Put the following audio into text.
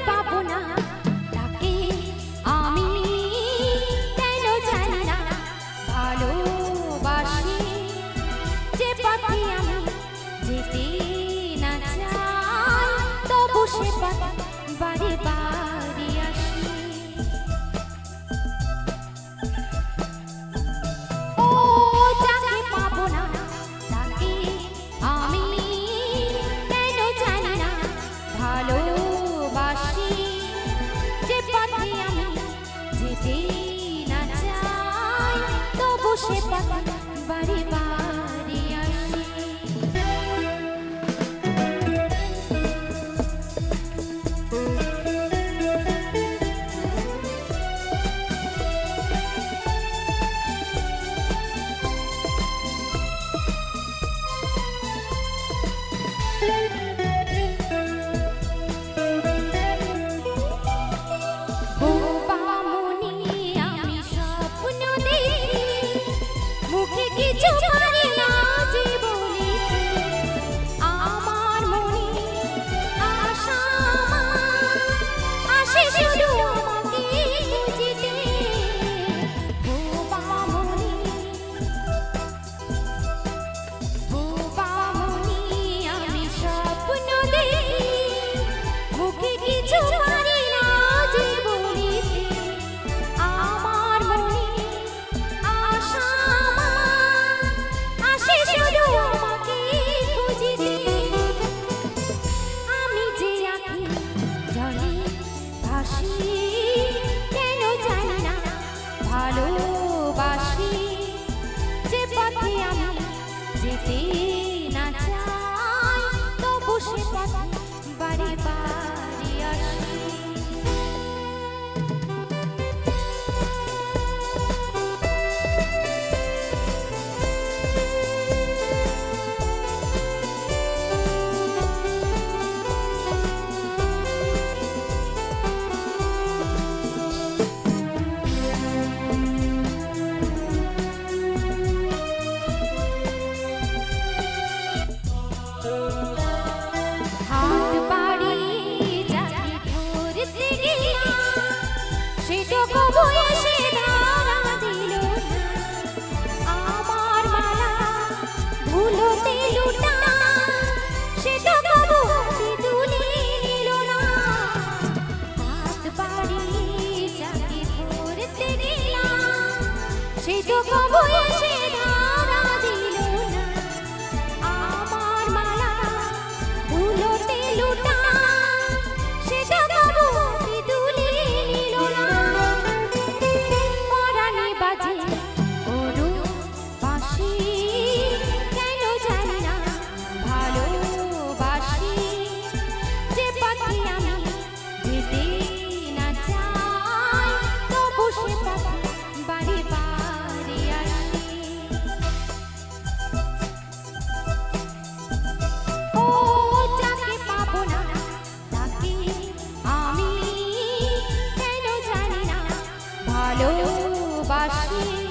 পাবো না তাকে আমি কেন জানি না ভালোবাসি যে পথে আমি যেতে না চাই তবু সে পথ বারে বারে আসি ও যাকে পাবো না তাকে আমি কেন জানি না ভালো যে পথে আমি যেতে না চাই তবু সে পথ বারে বারে আসি কিছু পারি না যে বলিতে আমার মনে আশা আসে শুধু আমাকে খুঁজিতে বামনি আমি স্বপ্ন দেখি মুখে কিছু পারি না যে বলিতে আমার মনে আশা কেন জানি না ভালোবাসি যে পথে আমি যেতে না চাই তবু সে পথে বারে বারে আসি সে তো কবু এসে ধরা দিল না আমার মালা ধুলোতে লুটা সে তো কবু তুলে নিল না পরাণে বাজে ওরু বাঁশি কেন জানি না ভালোবাসি যে পথে আমি যেতে না চাই তবু সে পথে বারে বারে আসি ও যাকে পাবো না তাকে আমি কেন জানি না ভালোবাসি